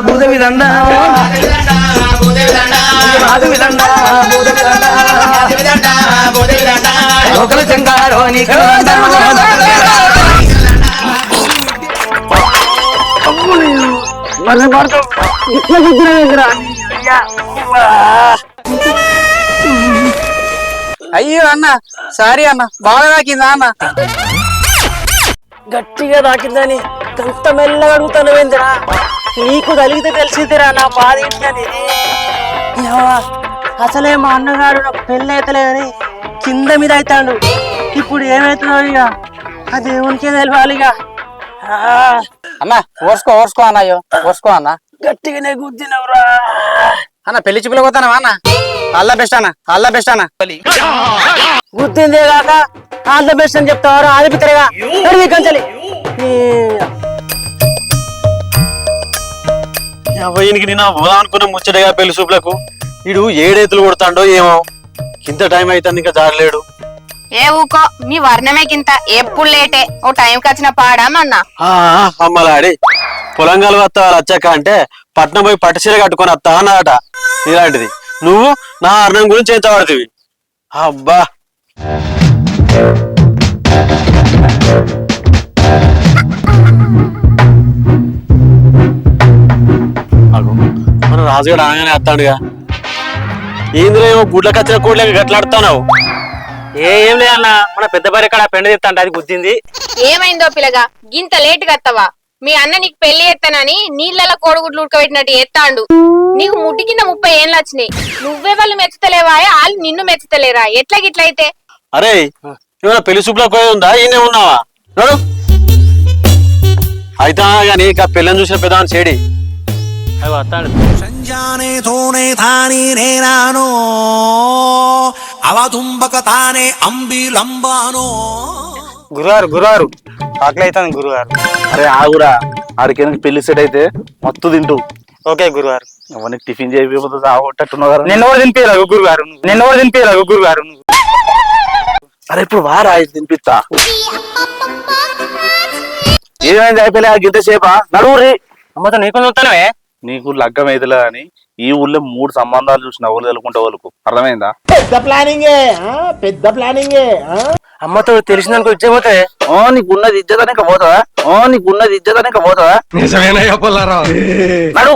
భూదేవి దండ మాధవి దండ ఒకరు చెంగారో నీకు అయ్యో అన్న సారీ అన్న బాగా తాకిందా అన్న గట్టిగా తాకిందని అంత మెల్లగా అడుగుతానువేందిరా నీకు కలిగితే తెలిసిదిరా నా బాధ ఏంటని అసలే మా అన్నగారు నాకు పెళ్ళి అవుతలేదని కింద మీద అవుతాడు ఇప్పుడు ఏమవుతుందో ఇక ఆ దేవునికే తెలియాలి ఇక అన్న ఓర్చుకో అన్నయ్యో ఓర్చుకో అన్న గట్టిగానే గుద్దినవురా అన్న పెళ్లి చూపులకు పోతానవా అన్న అల్లా బెస్ట్ అన్న గుద్దిందే కాక ఆల్ ద బెస్ట్ అని చెప్తావారు ఆదిపితరేగా కంచలి ఈయనకి నేను అనుకున్న ముచ్చటగా పెళ్లి చూపులకు వీడు ఏడేతులు కొడతాడో ఏమో ఇంత టైం అయితే ఇంకా జారలేడు ఏ ఊకో మీ వర్ణమే కింత ఎప్పుడు లేటే ఓ టైంకి వచ్చిన పాడామన్నా అమ్మలాడి పొలంగాలు వస్తా వాళ్ళు వచ్చాక అంటే పట్నం పోయి పట్టుచీర కట్టుకొని వస్తా అన్నదట ఇలాంటిది నువ్వు నా అర్ణం గురించి ఎంత పడుతుంది అబ్బా మన రాజుగారు అనగానే వస్తాడుగా ఏంద్ర ఏమో గుడ్ల కచ్చిన కోడ్లకి గట్లాడుతున్నావు ఏం లేదన్న మన పెద్ద భార్య కాడ పెండ తెస్తాంటే అది గుద్దింది ఏమైందో పిల్లగా గింత లేట్ గత్తవా మీ అన్న నీకు పెళ్లి ఎత్తానని నీళ్ళ కోడిగుడ్లు ఉడకబెట్టినట్టు ఎత్తాండు నీకు ముట్టి కింద 30 ఏళ్ళు వచ్చినాయి నువ్వే వాళ్ళు మెచ్చుతలేవా వాళ్ళు నిన్ను మెచ్చుతలేరా ఎట్లా గిట్లయితే అరే ఏమైనా పెళ్లి చూపులకు పోయి ఉందా ఈయనే ఉన్నావా నడు అయితే గాని ఇక పిల్లని చూసిన పెద్ద చేడి అవి వస్తాడు సంజానే తోనే తాని నేనానో అవతుంబక తానే అంబిలంబానో గురువారు ఆకలి అవుతాను గురువారు అరే ఆగురా ఆడికి పెళ్లి సెట్ అయితే మత్తు తింటూ ఓకే గురువారు అవన్నీ టిఫిన్ చేయకపోతే ఆగొట్టట్టున్నావు కదా నిన్న కూడా తినిపించరాగు గురువారు అరే ఇప్పుడు వారా తినిపిస్తా ఏమైంది అయిపోయలే గింత సేపా నడువురి అమ్మతో నీకు చూస్తానవే నీకు లగ్గం అయితలే అని ఈ ఊళ్ళో 3 సంబంధాలు చూసిన ఎవరు తెలుకుంటే వాళ్ళకు అర్థమైందా పెద్ద ప్లానింగే అమ్మతో తెలిసిందనుకో ఇచ్చేపోతే నీకున్నది ఇజ్జతనే పోతావా నడు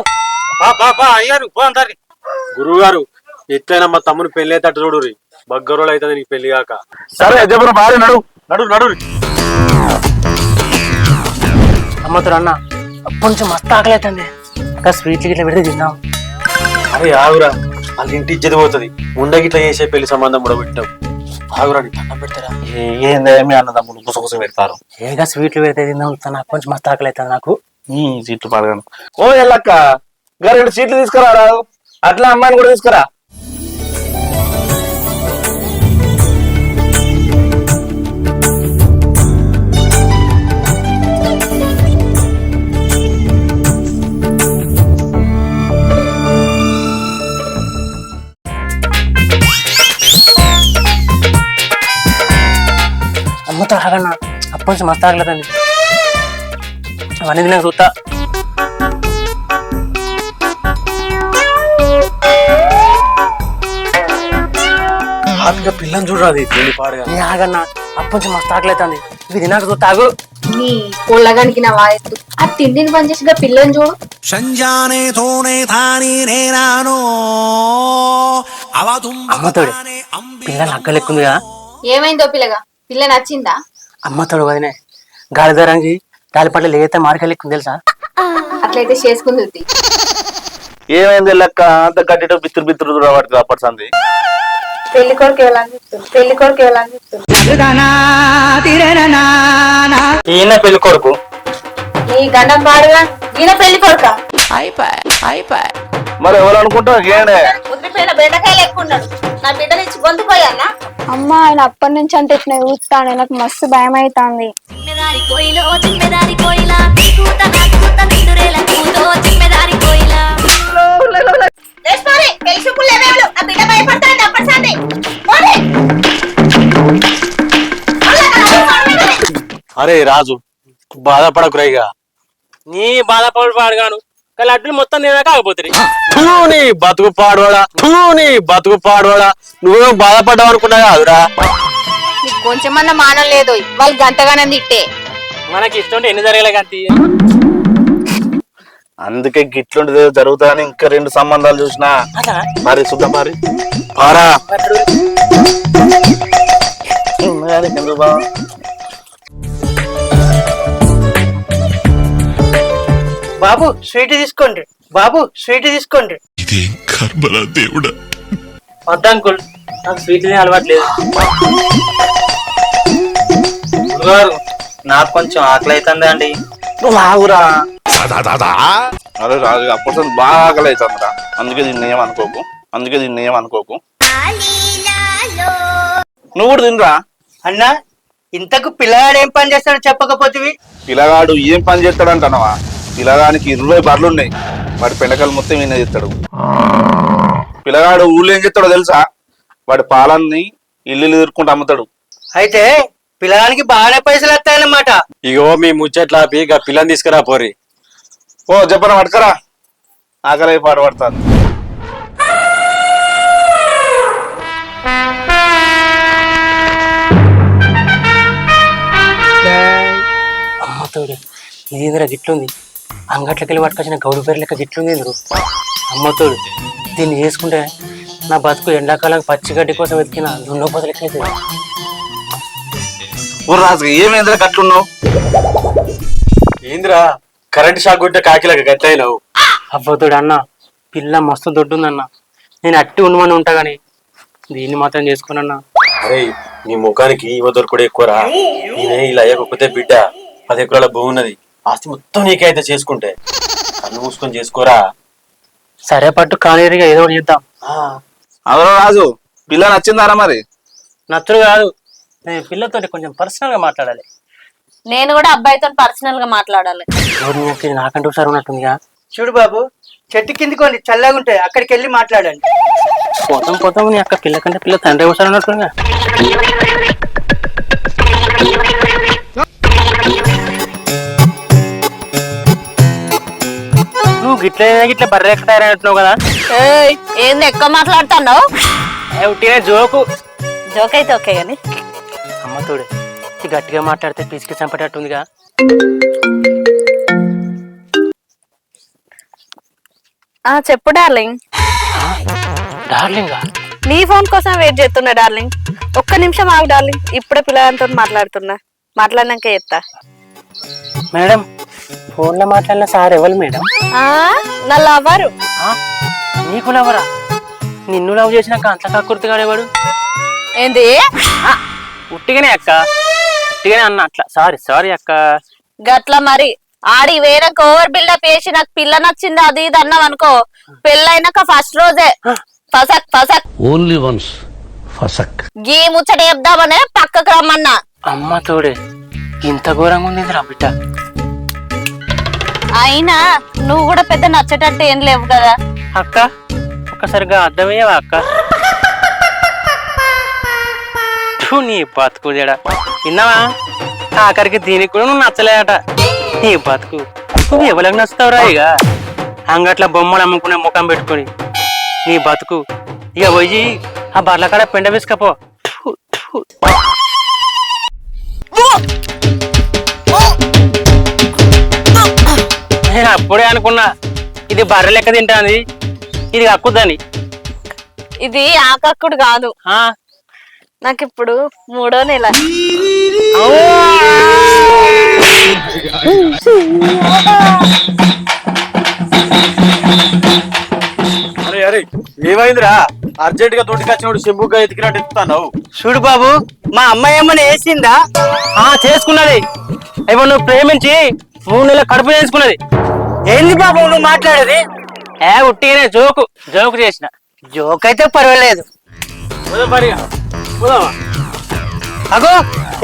అయ్యారు గురువు గారు ఎట్లయినా మా తమ్ముని పెళ్లి అయితే చూడు బగ్గరోళ్ళు అవుతుంది నీకు పెళ్లి కాక సరే చెప్పిన భార్య నడు నడు అమ్మతో అన్న కొంచెం మస్తు ఆకలి అవుతుంది ఇంకా స్వీట్లు గిట్లా పెడితే తిన్నాం అరే ఆగురా వాళ్ళ ఇంటి ఇజ్జతి పోతుంది ఉండగిట్లా చేసే పెళ్లి సంబంధం కూడా పెట్టావు ఆగురా నీకు అన్నం పెడతారా ఏందేమి అన్నదమ్ములు గుసగుస పెడతారు ఏగా స్వీట్లు పెడితే తిన్నాం నాకు కొంచెం మస్తు ఆకలి అవుతుంది నాకు సీట్లు పాడగాను ఓ ఎల్లక్క గారు 2 సీట్లు తీసుకురా అట్లా అమ్మాయిని కూడా తీసుకురా అమ్మతో ఆగన్నా అప్పటి మస్తు ఆగలేదండి అవన్నీ నాకు చూస్తా పిల్లని చూడరాది పెళ్లి పాడగా నీ ఆగన్నా అప్పటి మస్తు ఆగలేదండి ఇది తినాక చూస్తా ఆగు నీ పొల్లగానికి నా వాయత్తు ఆ తిండిని పనిచేసిగా పిల్లని చూడు సంజానే తోనే తాని నేనానో అవతుంబక అమ్మతోడు తానే పిల్ల నగ్గలెక్కుందిగా ఏమైందో పిల్లగా పిల్ల నచ్చిందా అమ్మతోడు వదినే గాలిదారానికి గాలిపట్ల లేతే మార్కెళ్ళెక్కుంది తెలుసా అట్లయితే చేసుకుంది ఏమైంది లెక్క అంత గట్టితో బిత్తురు పడుతుంది అప్పటి సంది పెళ్లి కొడుకు ఎవరు ఈయన పెళ్లి కొడుకు నీ గండం పాడుగా ఈయన పెళ్లి కొడుక మరి ఎవరు అనుకుంటావు ఏనే ముద్రిపోయిన బెండకాయలు ఎక్కువ ఉన్నాడు నా బిడ్డనిచ్చి గొంతుపోయానా అమ్మ ఆయన అప్పటి నుంచి అంటే ఇట్లా చూస్తాను నాకు మస్తు భయం అవుతుంది అరే రాజు బాధపడకురైగా నీ బాధపడు పాడుగాను కానీ లడ్డులు మొత్తం తినక ఆగిపోతుంది. నీ బతుకు పాడవాడా, నీ బతుకు పాడవాడా, నువ్వేమో బాధపడ్డావు అనుకున్నా కాదురా. నీకు కొంచెమన్నా మానం లేదు, వాళ్ళు గంటగానే తిట్టే. మనకి ఇష్టం ఉంటే ఎన్ని జరగలే కానీ అందుకే గిట్లుంటిది జరుగుతాయని ఇంకా 2 సంబంధాలు చూసినా. మరి చూద్దాం మరి. పారా ఎందుకు బావ? బాబు స్వీట్ తీసుకోండి, బాబు స్వీట్ తీసుకోండి. వద్దా అంకుల్, నాకు స్వీట్ తినే అలవాట్లేదు. నాకు కొంచెం ఆకలి అవుతుంది అండి. నువ్వు ఆగురా. అరే రాజు అప్పుడు బాగా ఆకలి అవుతుందిరా. అందుకే దీన్ని ఏమనుకోకు, నువ్వు కూడా తినరా. అన్నా ఇంతకు పిల్లగాడు ఏం పని చేస్తాడో చెప్పకపోతివి. పిల్లగాడు ఏం పని చేస్తాడంటున్నావా? పిల్లగానికి 20 బర్రెలు ఉన్నాయి. వాడి పెండకలు మొత్తం ఈయన చేస్తాడు. పిల్లగాడు ఊళ్ళో ఏం చేస్తాడో తెలుసా? వాడి పాలన్ని ఇల్లు ఎదుర్కొంటూ అమ్ముతాడు. అయితే పిల్లగానికి బాగానే పైసలు వస్తాయన్నమాట. ఇగో మీ ముచ్చట్లాపి ఇక పిల్లని తీసుకురా పోరి. ఓ చెప్పన పట్టుకరా, ఆకలి పాటు పడతాను. అమ్మతోడు ఇదేంద్రా గిట్లుంది, అంగట్లకి వెళ్ళి పట్టుకొచ్చిన గౌడు పేరు లెక్క గిట్లుంది. అమ్మతోడు దీన్ని చేసుకుంటే నా బతుకు ఎండాకాలం పచ్చిగడ్డి కోసం వెతికిన దున్నో బదులకైతే. ఓ రాజు ఏమైందిరా కట్లున్నావు? ఏందిరా కరెంట్ షాక్ కొట్టే కాకిలాగా గట్లయినావు? అవ్వతోడు అన్న పిల్ల మస్తు దొడ్డుందన్న, నేను అట్టి ఉండమని ఉంటా గాని దీన్ని మాత్రం చేసుకోనన్నా. అరే నీ ముఖానికి ఇవ దొరకడు ఎక్కువరా. నేనే ఇలా అయ్యకపోతే బిడ్డ 10 ఎకరాల భూమి ఉన్నది, ఆస్తి మొత్తం నీకే అయితే చేసుకుంటే. కన్ను మూసుకొని చేసుకోరా. సరే పట్టు కాలేరుగా ఏదో ఒకటి చేద్దాం. అవరా రాజు, పిల్ల నచ్చిందారా మరి? నచ్చుడు కాదు, నేను పిల్లతోటి కొంచెం పర్సనల్ గా మాట్లాడాలి. నేను కూడా అబ్బాయితో పర్సనల్ గా మాట్లాడాలి. నాకంటూ ఒకసారి ఉన్నట్టుందిగా. చూడు బాబు, చెట్టు కింది కొన్ని చల్లగా ఉంటాయి, అక్కడికి వెళ్ళి మాట్లాడండి. పోతాం నీ అక్క పిల్ల కంటే పిల్ల తండ్రి ఒకసారి ఉన్నట్టుందిగా. నువ్వు గిట్ల బర్రె ఎక్క తయారైనట్టున్నావు కదా. ఏంది ఎక్కువ మాట్లాడుతున్నావు? ఉట్టినే జోకు. జోక్ అయితే ఓకే గాని అమ్మ తోడు గట్టిగా మాట్లాడితే పిసికి చంపేటట్టుందిగా. చెప్పు డార్లింగ్. డార్లింగా? నీ ఫోన్ కోసం వెయిట్ చేస్తున్నా డార్లింగ్. ఒక్క నిమిషం ఆగు డార్లింగ్, ఇప్పుడే పిల్లలతో మాట్లాడుతున్నా, మాట్లాడినాక చెప్తా. మేడం ఫోన్ లో మాట్లాడిన సార్ ఎవరు మేడం? నా లవరు. నీకు లవరా? నిన్ను లవ్ చేసినాక అంత కాకుర్తిగాడేవాడు ఏంది? ఉట్టిగానే అక్క, ఉట్టిగానే అన్న అట్లా. సారీ అక్క. గట్ల మరి ఆడి వేరే ఓవర్ బిల్డప్ చేసి నాకు పిల్ల నచ్చింది అది ఇది అన్నావు అనుకో, పెళ్ళైనాక ఫస్ట్ రోజే ఫసక్ ఫసక్. Only once ఫసక్. గీ ముచ్చట చెప్దామనే పక్కకు రమ్మన్నా. అమ్మ తోడే ఇంత ఘోరంగా ఉంది రా బిడ్డ. అయినా నువ్వు కూడా పెద్ద నచ్చేటట్టు ఏం లేవు కదా అక్క. ఒక్కసారిగా అర్థమయ్యావా అక్క? నీ బతుకు జడా విన్నావా? ఆఖరికి దీనికి కూడా నువ్వు నచ్చలేదట. నీ బతుకు నువ్వు ఎవరికి నచ్చుతావురా? ఇక అంగట్ల బొమ్మలు అమ్ముకునే ముఖం పెట్టుకొని నీ బతుకు. ఇక పోయి ఆ బర్ల కాడ పెండ వేసుకపో. నేను అప్పుడే అనుకున్నా ఇది బర్రె లెక్క తింటాంది, ఇది కక్కుద్దని. ఇది ఆకక్కుడు కాదు, నాకు ఇప్పుడు 3వ నెల. అరే అరే ఏమైందిరా? అర్జెంట్ గా తోటికొచ్చినోడు చెంబుగా ఎతికినట్టు ఎత్తుతావు. చూడు బాబు, మా అమ్మాయి ఏమన్నా వేసిందా? చేసుకున్నది. ఏమో నువ్వు ప్రేమించి 3 నెలల కడుపు చేసుకున్నది. ఏంది బాబు నువ్వు మాట్లాడేది? ఉట్టిగానే జోకు చేసిన. జోక్ అయితే పర్వాలేదు. అగో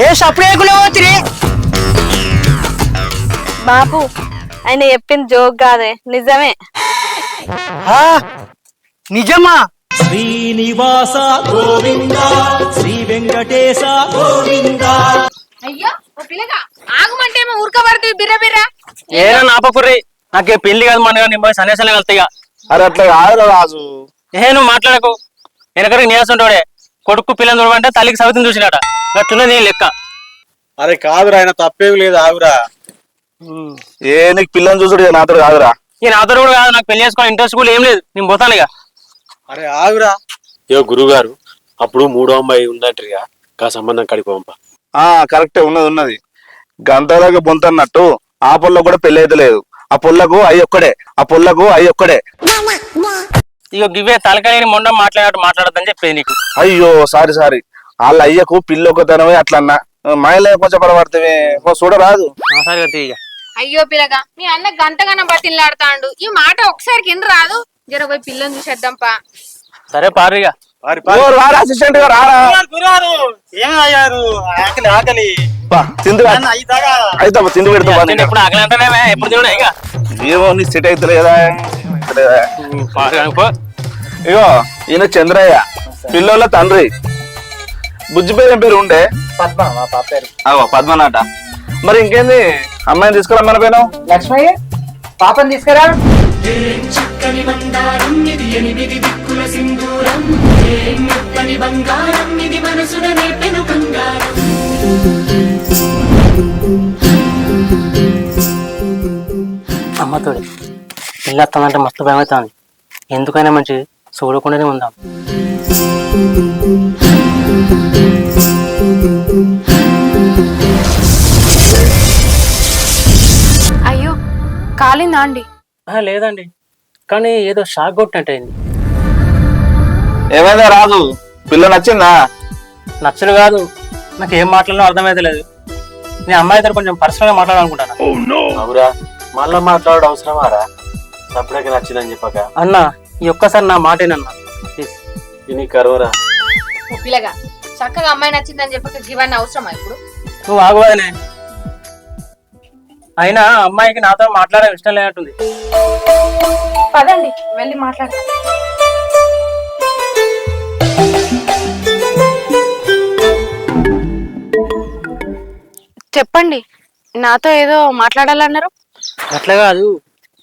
ఏ సప్లైకులు పోతుంది బాబు, ఆయన చెప్పింది జోక్ కాదే, నిజమే. నిజమా? శ్రీనివాస గోవింద, శ్రీ వెంకటేశ గోవింద. అయ్యో పిల్లగా ఆగమంటే ఊరుకబడుతుంది బిర్ర బిర్ర. ఏనా నాపకుర్రి, నాకే పెళ్లి కాదు మన నేను పోయి సన్యాసాలు వెళ్తాయిగా. అరే అట్లా కాదురా రాజు. నువ్వు మాట్లాడకు. వెనకరికి నీయాసుంటాడే కొడుకు పిల్లని చూడమంటే తల్లికి సవితిని చూసినాట. అట్లున్నది నీ లెక్క. అరే కాదురా, ఆయన తప్పేమి లేదు, ఆగురా. నీకు పిల్లని చూసుడు నాతో కాదురా. ఈ నాతో కూడా కాదు, నాకు పెళ్లి చేసుకోవాలి ఇంట్రెస్ట్ కూడా ఏం లేదు. నేను పోతాను ఇక. అరే ఆగురా. గురుగారు అప్పుడు మూడో అమ్మాయి ఉందంటారుగా, కా సంబంధం కడికి పంప. కరెక్టే, ఉన్నది. గంటలాగా బొంతన్నట్టు ఆ పొల్ల కూడా పెళ్లి అయితే లేదు. ఆ పొల్లకు అయ్యొక్కడే. ఇక గివే తలకాయని మొండ మాట్లాడద్దని చెప్పేది నీకు. అయ్యో సారీ. వాళ్ళ అయ్యకు పిల్లి ఒకతనమే అట్లన్నా. మాయలే కొంచెం పడబడుతుంది, చూడరాదు. సరే ఇక. అయ్యో పిల్లగా, మీ అన్న గంటగానం బతిలాడుతాండు. ఈ మాట ఒకసారి కింద రాదు. జర పోయి పిల్లని చూసేద్దాంపా. సరే పారుగా. అసిస్టెంట్ గా రారా. తిండి పెడతా. ఎప్పుడు ఆకలి అంటానే ఎప్పుడు తినడా ఇక. ఏమో నీ సెట్ అవుతుంది కదా. ఇగో ఈయన చంద్రయ్య, పిల్లోళ్ళ తండ్రి. బుజ్జి పేరు ఏం పేరు ఉండే? పద్మనాట. మరి ఇంకేంది, అమ్మాయిని తీసుకురమ్మని పోయినావు. లక్ష్మయ్య పాపని తీసుకురా. అమ్మతోడి పిల్ల వస్తుందంటే మస్తు భయం అవుతుంది. ఎందుకైనా మంచి చూడకుండానే ఉందాం. అయ్యో కాలిందా అండి? లేదండి, కానీ ఏదో షాక్ కొట్టినట్టు అయింది. ఏమైందా రాజు, పిల్ల నచ్చిందా? నచ్చడు కాదు, నాకు ఏం మాట్లాడాలో అర్థమైతే లేదు. నేను అమ్మాయితో కొంచెం పర్సనల్ గా మాట్లాడాలనుకుంటాను. అవురా, మళ్ళా మాట్లాడడం అవసరమారా? సపరేట్గా నచ్చిందని చెప్పక. అన్న ఈ ఒక్కసారి నా మాటేనన్నా. ఇది కరువురా. పిల్లగా చక్కగా అమ్మాయి నచ్చిందని చెప్పక జీవాన్ని అవసరమా ఇప్పుడు? నువ్వు ఆగువదనే. అయినా అమ్మాయికి నాతో మాట్లాడడం ఇష్టం లేనట్టుంది. పదండి వెళ్ళి మాట్లాడతాం. చెప్పండి, నాతో ఏదో మాట్లాడాలన్నారు. అట్లా కాదు,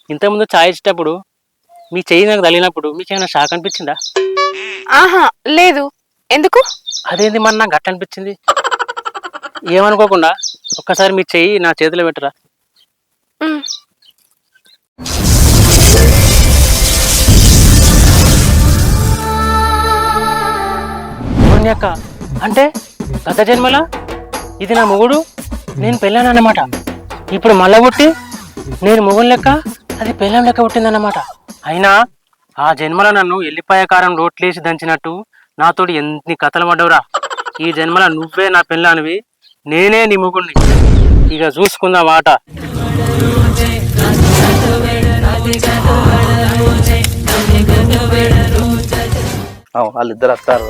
ఇంతకుముందు చాయ్ ఇచ్చేటప్పుడు మీ చెయ్యి నాకు తగిలినప్పుడు మీకు ఏమైనా షాక్ అనిపించిందా? ఆహా లేదు. ఎందుకు? అదేంది మన నాకు గట్ల అనిపించింది. ఏమనుకోకుండా ఒక్కసారి మీ చెయ్యి నా చేతిలో పెట్టరా. అక్క అంటే గత జన్మలా ఇది నా మొగుడు, నేను పెళ్ళాను అన్నమాట. ఇప్పుడు మళ్ళా పుట్టి నేను మొగుడు లెక్క, అది పెళ్ళం లెక్క పుట్టిందన్నమాట. అయినా ఆ జన్మలో నన్ను ఎల్లిపాయ కారం రోట్లేసి దంచినట్టు నాతోటి ఎన్ని కథలు పడ్డవురా. ఈ జన్మల నువ్వే నా పెళ్ళానివి, నేనే నీ మొగుడిని. ఇక చూసుకుందాం ఆట. వాళ్ళిద్దరు వస్తారు.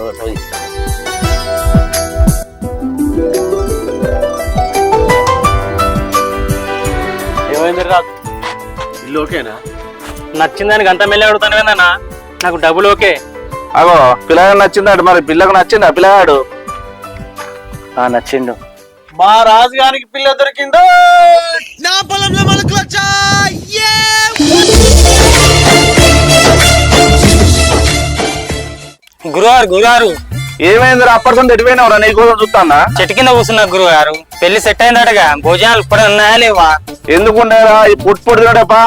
ఏమైంది రాదు, ఇల్లు ఓకేనా? నచ్చిందని గంట మెల్లి అడుగుతాను కదన్నా, నాకు డబ్బులు ఓకే. అగో పిల్లగాడు నచ్చిందాడు, మరి పిల్లకు నచ్చిందా పిల్లగాడు? నచ్చిండు. మా రాజుగారికి పిల్ల దొరికిందో. నా పొలంలో మొలకలు వచ్చాయి. గురుగారు ఏమైంది అప్పటితో ఎటుపోయినావురా? నీ కోసం చూస్తానా. చెట్టు కింద కూర్చున్నా గురుగారు. పెళ్లి సెట్ అయిందటగా, భోజనాలు ఇప్పుడు ఉన్నాయా లేవా? ఎందుకుంటారా ఈ పుట్టు తినడపా?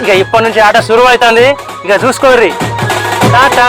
ఇక ఇప్పటి నుంచి ఆట సురువు అవుతుంది. ఇక చూసుకోర్రి. టాటా.